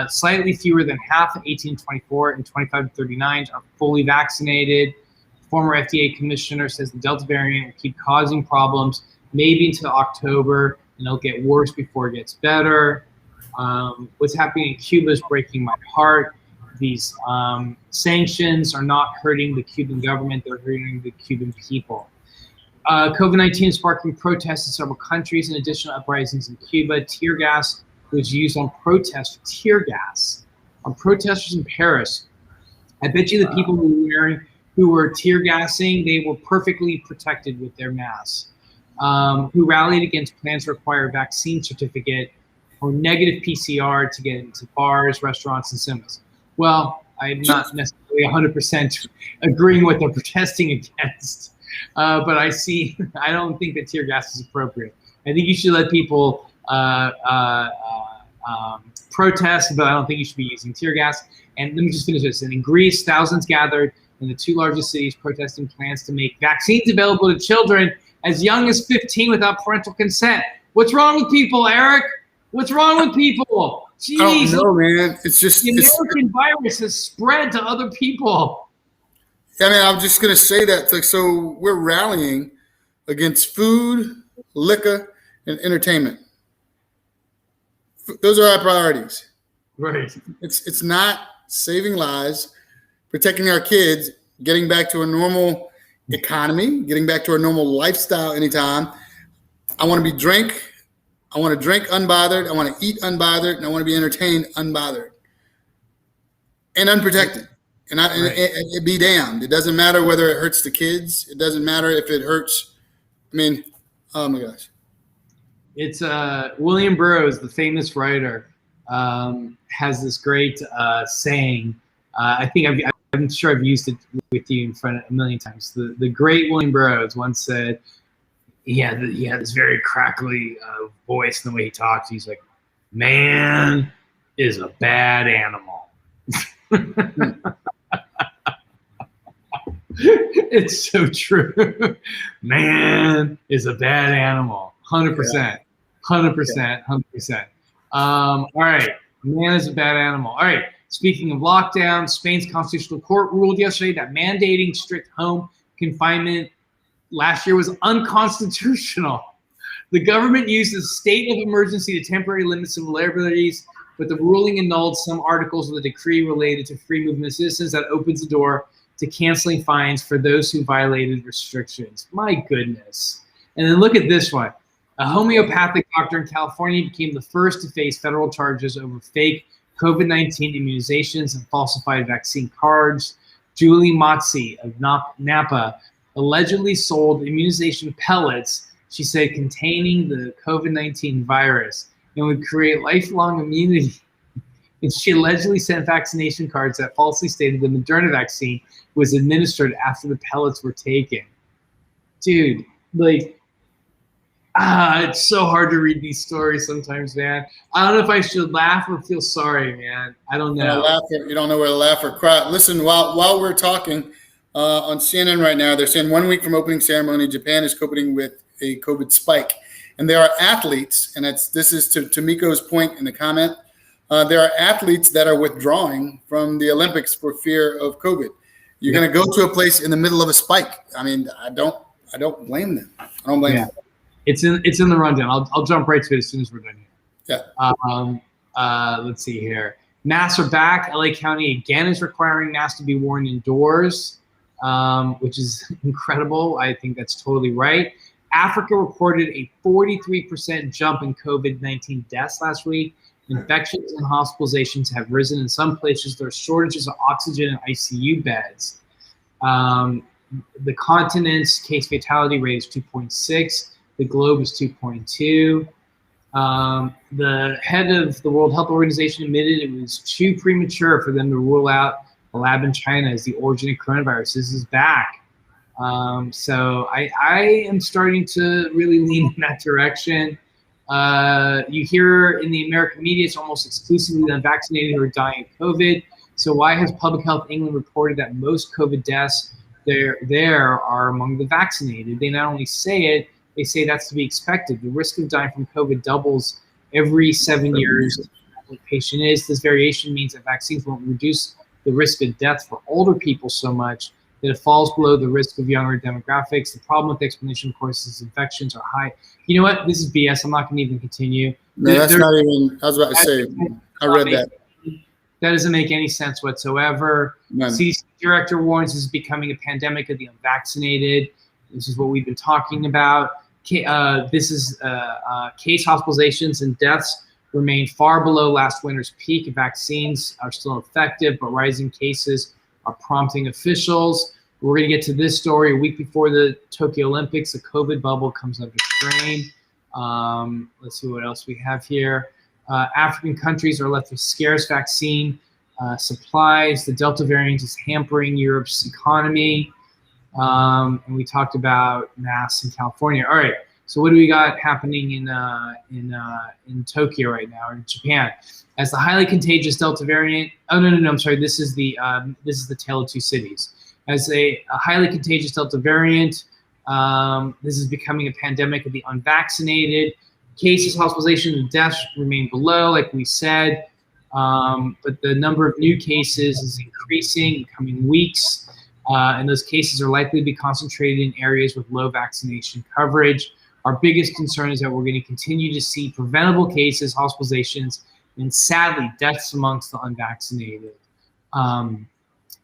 slightly fewer than half of 18 to 24 and 25 to 39 are fully vaccinated. Former FDA commissioner says the Delta variant will keep causing problems maybe until October, and it'll get worse before it gets better. What's happening in Cuba is breaking my heart. These sanctions are not hurting the Cuban government, they're hurting the Cuban people. COVID-19 is sparking protests in several countries and additional uprisings in Cuba. Tear gas was used on protesters. Tear gas on protesters in Paris. I bet you the people who were tear gassing, they were perfectly protected with their masks. Who rallied against plans to require a vaccine certificate or negative PCR to get into bars, restaurants, and cinemas. Well, I'm not necessarily 100% agreeing with what they're protesting against, but I don't think that tear gas is appropriate. I think you should let people protest, but I don't think you should be using tear gas. And let me just finish this. And in Greece, thousands gathered in the two largest cities protesting plans to make vaccines available to children as young as 15 without parental consent. What's wrong with people, Eric? What's wrong with people? Jeez. I don't know, man. It's just the American virus has spread to other people. I mean, I'm just going to say that. Like, so we're rallying against food, liquor, and entertainment. Those are our priorities. Right. It's not saving lives, protecting our kids, getting back to a normal economy, getting back to a normal lifestyle anytime. I want to drink unbothered. I want to eat unbothered, and I want to be entertained unbothered and unprotected. And it be damned. It doesn't matter whether it hurts the kids. It doesn't matter if it hurts. I mean, oh my gosh. It's William Burroughs, the famous writer, has this great saying. I think I'm sure I've used it with you in front of a million times. The great William Burroughs once said, he had this very crackly voice in the way he talks. He's like, "Man is a bad animal." It's so true. Man is a bad animal. 100%. 100%. 100%. All right. Man is a bad animal. All right. Speaking of lockdown, Spain's constitutional court ruled yesterday that mandating strict home confinement last year was unconstitutional. The government used a state of emergency to temporarily limit civil liberties, but the ruling annulled some articles of the decree related to free movement of citizens that opens the door to canceling fines for those who violated restrictions. My goodness. And then look at this one. A homeopathic doctor in California became the first to face federal charges over fake COVID-19 immunizations and falsified vaccine cards. Julie Motzi of Napa allegedly sold immunization pellets, she said, containing the COVID-19 virus and would create lifelong immunity. And she allegedly sent vaccination cards that falsely stated the Moderna vaccine was administered after the pellets were taken. Dude, like, it's so hard to read these stories sometimes, man. I don't know if I should laugh or feel sorry, man. I don't know. You don't know where to laugh or cry. Listen, while we're talking on CNN right now, they're saying 1 week from opening ceremony, Japan is coping with a COVID spike. And there are athletes, and this is to Miko's point in the comment, there are athletes that are withdrawing from the Olympics for fear of COVID. You're going to go to a place in the middle of a spike. I mean, I don't blame them. I don't blame them. It's in the rundown. I'll jump right to it as soon as we're done here. Yeah. Let's see here. Masks are back. LA County again is requiring masks to be worn indoors, which is incredible. I think that's totally right. Africa recorded a 43% jump in COVID-19 deaths last week. Infections and hospitalizations have risen in some places. There are shortages of oxygen and ICU beds. The continent's case fatality rate is 2.6. The globe is 2.2. The head of the World Health Organization admitted it was too premature for them to rule out a lab in China as the origin of coronavirus. This is back. So I am starting to really lean in that direction. You hear in the American media, it's almost exclusively the unvaccinated who are dying of COVID. So why has Public Health England reported that most COVID deaths there are among the vaccinated? They not only say it, they say that's to be expected. The risk of dying from COVID doubles every 7 years what patient is. This variation means that vaccines won't reduce the risk of death for older people so much that it falls below the risk of younger demographics. The problem with the explanation, of course, is infections are high. You know what? This is BS. I'm not going to even continue. No, that's not even, I was about to say, I read that. That doesn't make any sense whatsoever. None. CDC director warns this is becoming a pandemic of the unvaccinated. This is what we've been talking about. Case hospitalizations and deaths remain far below last winter's peak. Vaccines are still effective, but rising cases are prompting officials. We're going to get to this story. A week before the Tokyo Olympics, the COVID bubble comes under strain. Let's see what else we have here. African countries are left with scarce vaccine supplies. The Delta variant is hampering Europe's economy. And we talked about masks in California. All right. So what do we got happening in Tokyo right now, or in Japan? As the highly contagious Delta variant. Oh no, I'm sorry. This is the Tale of Two Cities. As a highly contagious Delta variant, this is becoming a pandemic of the unvaccinated. Cases, hospitalizations, and deaths remain below, like we said, but the number of new cases is increasing in coming weeks, and those cases are likely to be concentrated in areas with low vaccination coverage. Our biggest concern is that we're going to continue to see preventable cases, hospitalizations, and sadly, deaths amongst the unvaccinated.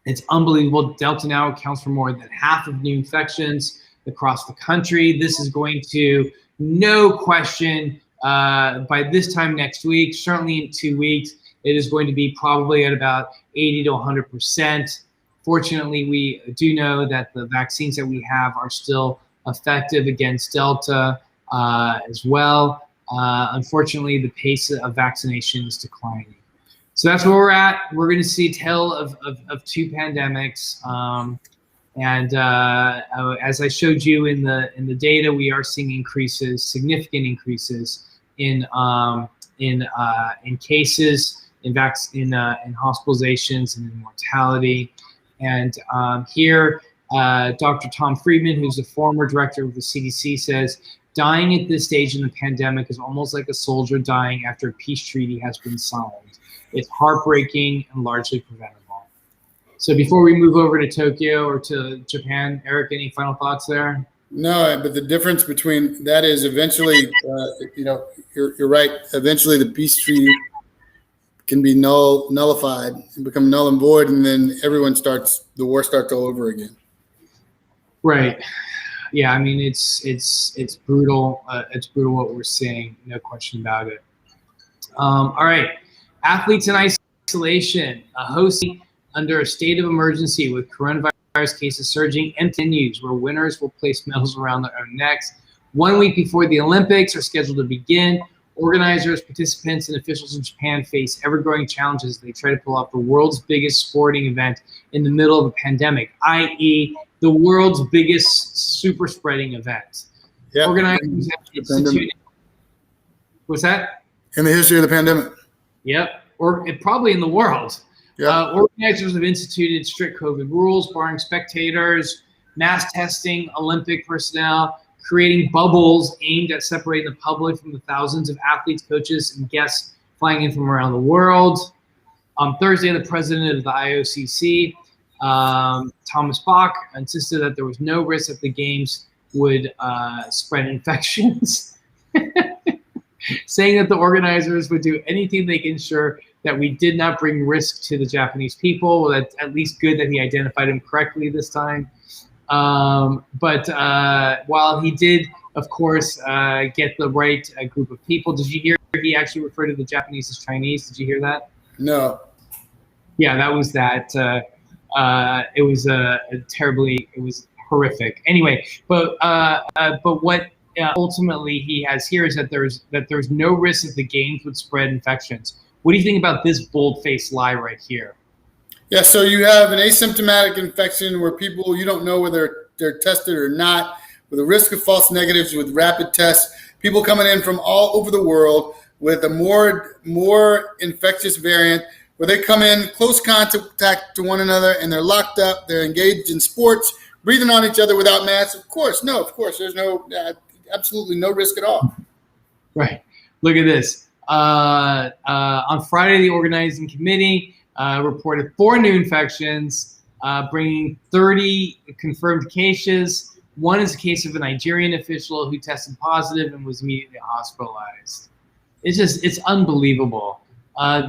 It's unbelievable. Delta now accounts for more than half of new infections across the country. This is going to, no question, by this time next week, certainly in 2 weeks, it is going to be probably at about 80 to 100%. Fortunately, we do know that the vaccines that we have are still effective against Delta as well. Unfortunately, the pace of vaccination is declining. So that's where we're at. We're going to see a tale of two pandemics. And as I showed you in the data, we are seeing increases, significant increases in cases, in hospitalizations, and in mortality. And here, Dr. Tom Friedman, who's the former director of the CDC, says, dying at this stage in the pandemic is almost like a soldier dying after a peace treaty has been signed. It's heartbreaking and largely preventable. So before we move over to Tokyo or to Japan, Eric, any final thoughts there? No, but the difference between that is eventually, you're right. Eventually, the peace treaty can be nullified and become null and void, and then the war starts all over again. Right. Yeah, I mean it's brutal. It's brutal what we're seeing. No question about it. All right, athletes in isolation, hosting under a state of emergency with coronavirus cases surging, and continues where winners will place medals around their own necks. 1 week before the Olympics are scheduled to begin, organizers, participants, and officials in Japan face ever-growing challenges as they try to pull off the world's biggest sporting event in the middle of a pandemic, i.e., the world's biggest super spreading event. Yep. Organizers have instituted. What's that? In the history of the pandemic. Yep, or probably in the world. Yep. Organizers have instituted strict COVID rules, barring spectators, mass testing, Olympic personnel, creating bubbles aimed at separating the public from the thousands of athletes, coaches, and guests flying in from around the world. On Thursday, the president of the IOCC, Thomas Bach, insisted that there was no risk that the games would spread infections, saying that the organizers would do anything they can ensure that we did not bring risk to the Japanese people. Well, that's at least good that he identified him correctly this time. But while he did, of course, get the right group of people, did you hear he actually referred to the Japanese as Chinese? Did you hear that? No. Yeah, that was that. It was it was horrific. Anyway, but what ultimately he has here is that there's no risk that the games would spread infections. What do you think about this bold-faced lie right here? Yeah, so you have an asymptomatic infection where people, you don't know whether they're tested or not, with a risk of false negatives with rapid tests, people coming in from all over the world with a more infectious variant where they come in close contact to one another and they're locked up, they're engaged in sports, breathing on each other without masks. Of course, there's no absolutely no risk at all. Right. Look at this. On Friday, the organizing committee reported 4 new infections, bringing 30 confirmed cases. One is a case of a Nigerian official who tested positive and was immediately hospitalized. It's unbelievable.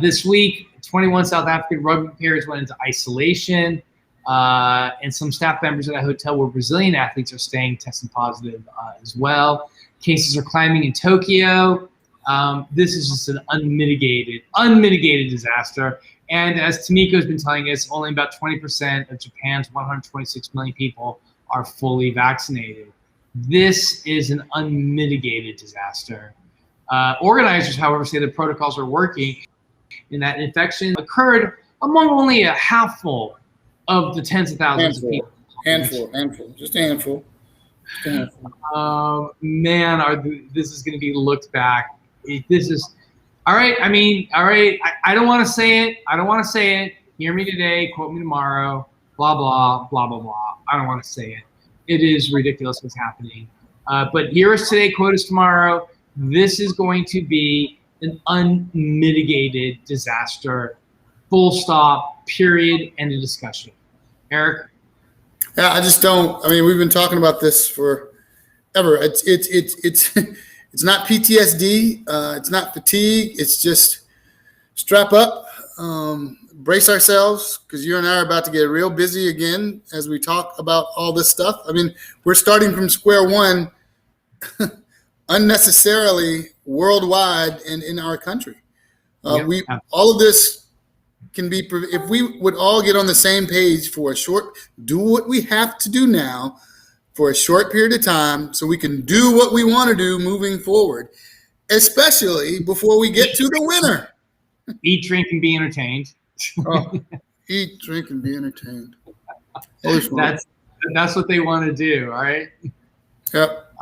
This week, 21 South African rugby players went into isolation, and some staff members at a hotel where Brazilian athletes are staying tested positive as well. Cases are climbing in Tokyo. This is just an unmitigated disaster. And as Tamiko's been telling us, only about 20% of Japan's 126 million people are fully vaccinated. This is an unmitigated disaster. Organizers, however, say the protocols are working and that infection occurred among only a handful of the tens of thousands of people. Just a handful. Man, this is going to be looked back. This is all right. I mean, all right. I don't want to say it. Hear me today, quote me tomorrow. Blah blah blah blah blah. I don't want to say it. It is ridiculous what's happening. But hear us today, quote us tomorrow. This is going to be an unmitigated disaster. Full stop. Period. End of discussion. Eric. Yeah, I just don't. I mean, we've been talking about this forever. It's not PTSD. It's not fatigue. It's just strap up, brace ourselves, because you and I are about to get real busy again as we talk about all this stuff. I mean, we're starting from square one unnecessarily worldwide and in our country. All of this can be, if we would all get on the same page for do what we have to do now for a short period of time so we can do what we want to do moving forward, especially before we get to the winter. Eat, drink, and be entertained. Eat, drink, and be entertained. That's what they want to do, all right? Yep.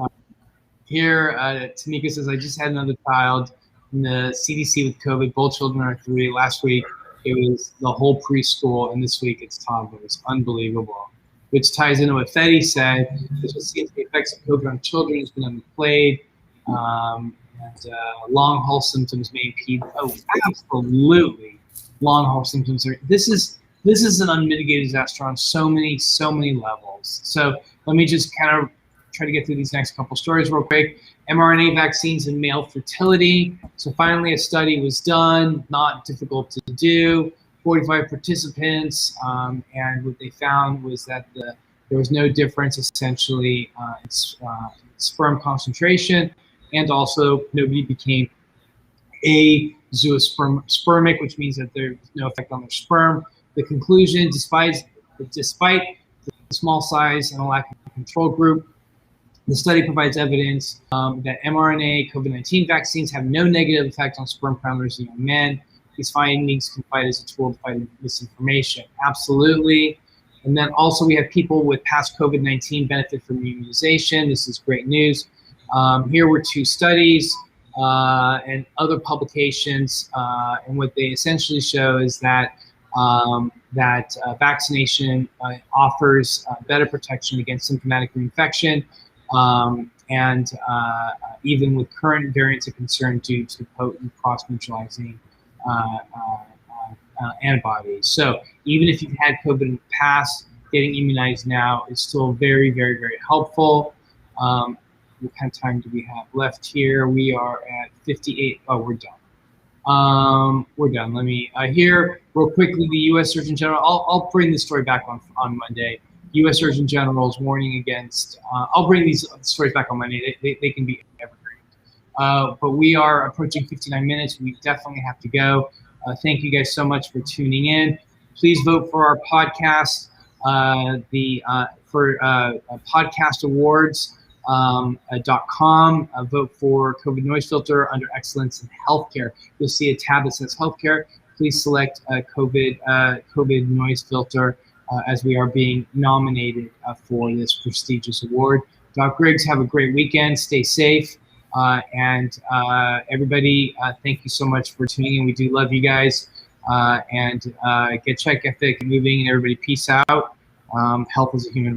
Here, Tamika says, I just had another child in the CDC with COVID. Both children are 3. Last week, it was the whole preschool, and this week it's toddlers. Unbelievable. Which ties into what Fetty said. This was the effects of COVID on children has been underplayed. Long haul symptoms may impede. Oh, absolutely. Long haul symptoms are. This is an unmitigated disaster on so many levels. So let me just kind of try to get through these next couple stories real quick. mRNA vaccines and male fertility. So finally, a study was done. Not difficult to do. 45 participants, and what they found was that there was no difference essentially in sperm concentration, and also nobody became zoospermic, which means that there's no effect on their sperm. The conclusion, despite the small size and a lack of control group, the study provides evidence that mRNA COVID-19 vaccines have no negative effect on sperm counters in young men. These findings can fight as a tool to fight misinformation. Absolutely. And then also we have people with past COVID-19 benefit from immunization. This is great news. Here were 2 studies and other publications. And what they essentially show is that vaccination offers better protection against symptomatic reinfection. And even with current variants of concern due to potent cross-neutralizing antibodies. So even if you've had COVID in the past, getting immunized now is still very, very, very helpful. What kind of time do we have left here? We are at 58. Oh, we're done. We're done. Let me here real quickly. The U.S. Surgeon General. I'll bring this story back on Monday. U.S. Surgeon General is warning against. I'll bring these stories back on Monday. They can be evergreen. But we are approaching 59 minutes. We definitely have to go. Thank you guys so much for tuning in. Please vote for our podcast, podcast awards.com. Vote for COVID NoiseFilter under Excellence in Healthcare. You'll see a tab that says Healthcare. Please select COVID NoiseFilter as we are being nominated for this prestigious award. Doc Griggs, have a great weekend. Stay safe. And everybody, thank you so much for tuning in. We do love you guys. And get check ethic moving, and everybody peace out. Health is a human